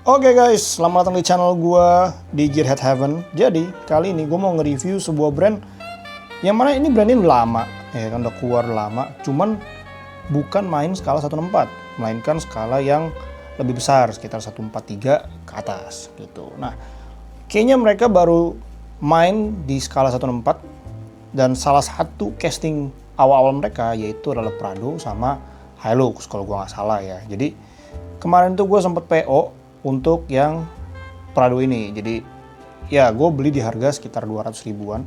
Oke guys, selamat datang di channel gue di Gearhead Heaven. Jadi kali ini gue mau nge-review sebuah brand yang mana ini brand ini udah lama, ya kan, udah keluar lama. Cuman bukan main skala 164, melainkan skala yang lebih besar, sekitar 143 ke atas gitu. Nah, kayaknya mereka baru main di skala 164 dan salah satu casting awal-awal mereka yaitu adalah Prado sama Hilux kalau gue nggak salah ya. Jadi kemarin tuh gue sempet PO untuk yang Prado ini. Jadi ya gue beli di harga sekitar 200 ribuan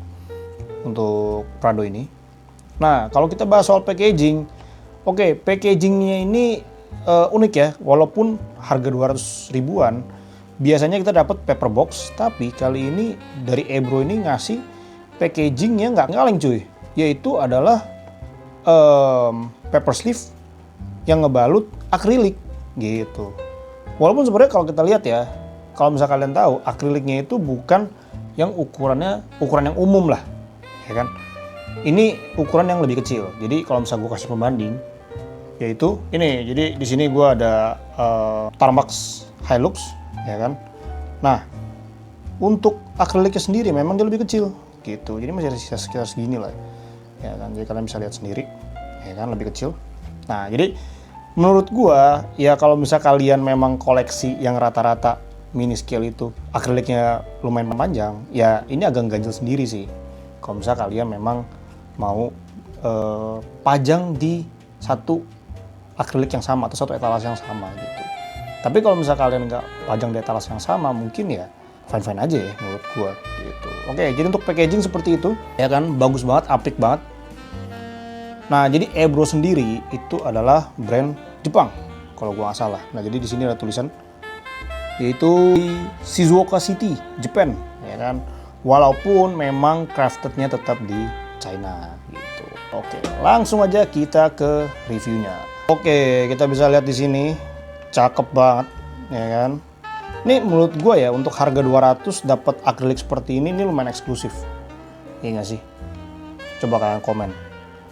untuk Prado ini. Nah kalau kita bahas soal packaging, oke, packagingnya ini unik ya. Walaupun harga 200 ribuan, biasanya kita dapat paper box, tapi kali ini dari Ebro ini ngasih packagingnya nggak kaleng cuy. Yaitu adalah paper sleeve yang ngebalut akrilik gitu. Walaupun sebenarnya kalau kita lihat ya, kalau misalnya kalian tahu, akriliknya itu bukan yang ukuran yang umum lah, ya kan? Ini ukuran yang lebih kecil. Jadi kalau misalnya gue kasih pembanding, yaitu ini. Jadi di sini gue ada Tarmax Hilux, ya kan? Nah, untuk akriliknya sendiri memang dia lebih kecil, gitu. Jadi masih ada sisa sekitar segini lah, ya kan? Jadi kalian bisa lihat sendiri, ya kan? Lebih kecil. Nah, jadi menurut gua ya kalau misalnya kalian memang koleksi yang rata-rata mini scale itu akriliknya lumayan panjang, ya ini agak ganjel sendiri sih. Kalau misalnya kalian memang mau pajang di satu akrilik yang sama atau satu etalase yang sama gitu. Tapi kalau misalnya kalian nggak pajang di etalase yang sama, mungkin ya fine-fine aja ya menurut gua gitu. Oke, jadi untuk packaging seperti itu, ya kan, bagus banget, apik banget. Nah, jadi Ebro sendiri itu adalah brand Jepang, kalau gua nggak salah. Nah, jadi di sini ada tulisan yaitu Shizuoka City, Japan, ya kan. Walaupun memang craftednya tetap di China, gitu. Oke, langsung aja kita ke reviewnya. Oke, kita bisa lihat di sini, cakep banget, ya kan. Ini menurut gua ya untuk harga 200 dapat akrilik seperti ini lumayan eksklusif, iya nggak sih? Coba kalian komen.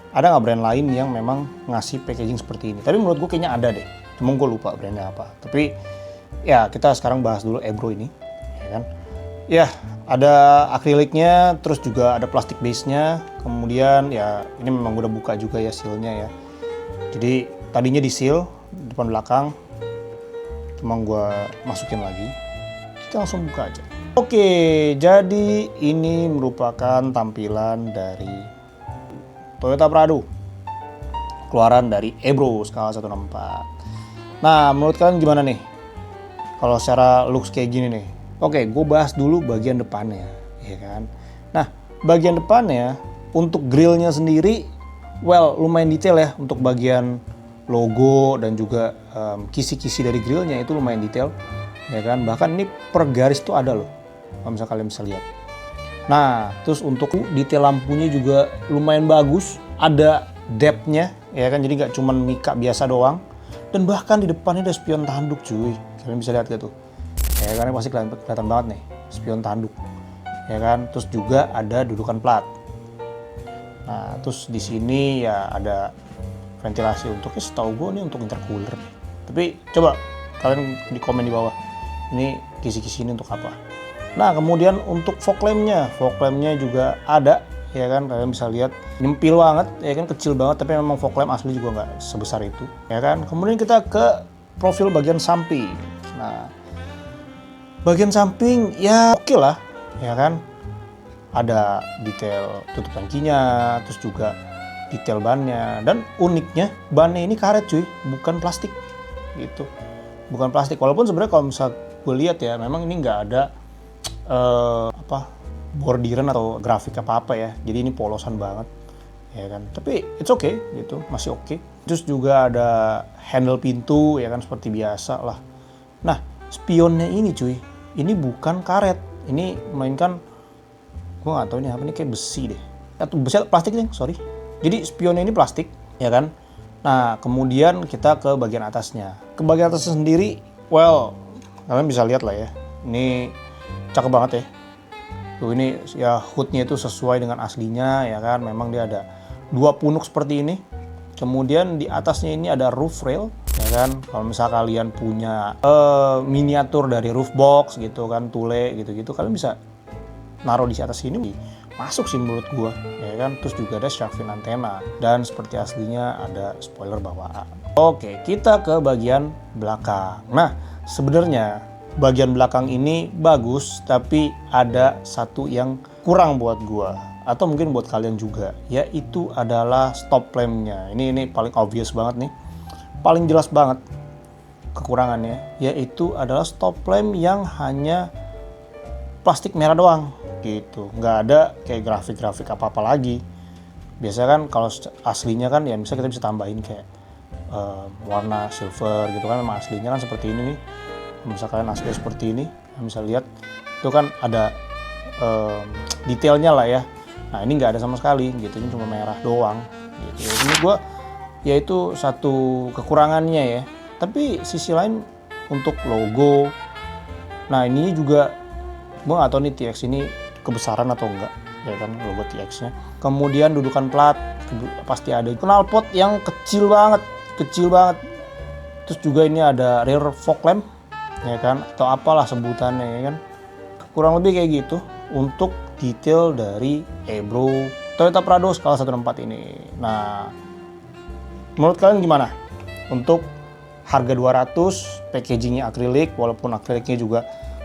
Ada nggak brand lain yang memang ngasih packaging seperti ini? Tapi menurut gue kayaknya ada deh. Cuma gue lupa brandnya apa. Tapi ya kita sekarang bahas dulu Ebro ini, ya kan? Ya ada akriliknya, terus juga ada plastik base-nya. Kemudian ya ini memang udah buka juga ya seal-nya ya. Jadi tadinya di seal depan belakang, cuma gue masukin lagi. Kita langsung buka aja. Oke, jadi ini merupakan tampilan dari Toyota Prado, keluaran dari Ebro skala 164. Nah, menurut kalian gimana nih? Kalau secara looks kayak gini nih. Oke, gue bahas dulu bagian depannya, ya kan? Nah, bagian depannya untuk grillnya sendiri, well, lumayan detail ya untuk bagian logo dan juga kisi-kisi dari grillnya itu lumayan detail, ya kan? Bahkan ini per garis tuh ada loh, kalau misalnya kalian bisa lihat. Nah, terus untuk detail lampunya juga lumayan bagus, ada depth-nya, ya kan, jadi nggak cuma mika biasa doang. Dan bahkan di depannya ada spion tanduk cuy, kalian bisa lihat gitu. Ya kan, pasti kelihatan banget nih, spion tanduk. Ya kan, terus juga ada dudukan plat. Nah, terus di sini ya ada ventilasi untuk, setahu gue ini untuk intercooler. Tapi coba kalian di komen di bawah, ini kisi-kisi ini untuk apa? Nah, kemudian untuk fog lamp-nya juga ada, ya kan, kalian bisa lihat nyempil banget, ya kan, kecil banget, tapi memang fog lamp asli juga nggak sebesar itu, ya kan. Kemudian kita ke profil bagian samping. Nah, bagian samping ya oke lah, ya kan, ada detail tutup tangkinya, terus juga detail bannya, dan uniknya bannya ini karet cuy, bukan plastik, gitu, bukan plastik. Walaupun sebenarnya kalau misal gue lihat ya, memang ini nggak ada bordiran atau grafik apa ya, jadi ini polosan banget, ya kan, tapi it's okay gitu, masih oke. Terus juga ada handle pintu, ya kan, seperti biasa lah. Nah, spionnya ini cuy, ini bukan karet, ini melainkan gue nggak tahu ini apa, ini kayak besi deh, atau besi atau plastik nih, sorry. Jadi spionnya ini plastik, ya kan. Nah, kemudian kita ke bagian atasnya. Ke bagian atasnya sendiri, well, kalian bisa lihat lah ya, ini cakep banget ya. Tuh, ini ya hoodnya itu sesuai dengan aslinya, ya kan. Memang dia ada dua punuk seperti ini. Kemudian di atasnya ini ada roof rail, ya ya kan. Kalau misal kalian punya miniatur dari roof box gitu kan, tule gitu-gitu, kalian bisa naruh di atas sini, masuk sih menurut gua, ya kan. Terus juga ada shark fin antena, dan seperti aslinya ada spoiler bawaan. Oke, kita ke bagian belakang. Nah, sebenarnya bagian belakang ini bagus, tapi ada satu yang kurang buat gua, atau mungkin buat kalian juga, yaitu adalah stop lampnya. Ini paling obvious banget nih, paling jelas banget kekurangannya, yaitu adalah stop lamp yang hanya plastik merah doang gitu, nggak ada kayak grafik-grafik apa-apa lagi. Biasanya kan kalau aslinya kan ya misalnya kita bisa tambahin kayak warna silver gitu kan, memang aslinya kan seperti ini nih. Misalkan asli seperti ini, bisa lihat itu kan ada detailnya lah ya. Nah ini nggak ada sama sekali gitu, ini cuma merah doang gitu. Ini gue ya itu satu kekurangannya ya. Tapi sisi lain untuk logo, nah ini juga gue nggak tahu nih TX ini kebesaran atau enggak, ya kan, logo TX-nya. Kemudian dudukan plat pasti ada, knalpot yang kecil banget. Terus juga ini ada rear fog lamp, ya kan, atau apalah sebutannya, ya kan. Kurang lebih kayak gitu untuk detail dari Ebro Toyota Prado skala 1/4 ini. Nah, menurut kalian gimana? Untuk harga 200, packagingnya akrilik, walaupun akriliknya juga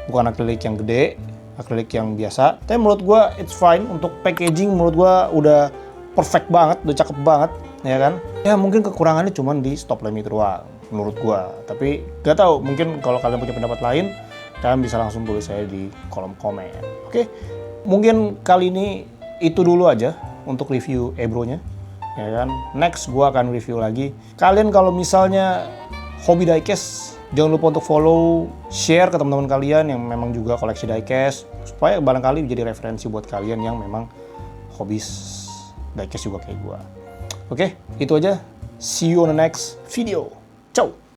bukan akrilik yang gede, akrilik yang biasa. Tapi menurut gue it's fine. Untuk packaging menurut gue udah perfect banget, udah cakep banget, ya kan. Ya mungkin kekurangannya cuma di stop lamp itu doang menurut gue. Tapi gak tahu, mungkin kalau kalian punya pendapat lain, kalian bisa langsung tulis saya di kolom komen. Oke, mungkin kali ini itu dulu aja untuk review Ebro-nya, ya kan. Next gue akan review lagi. Kalian kalau misalnya hobi diecast, jangan lupa untuk follow, share ke teman-teman kalian yang memang juga koleksi diecast, supaya barangkali jadi referensi buat kalian yang memang hobis diecast juga kayak gue. Oke, itu aja. See you on the next video. Ciao!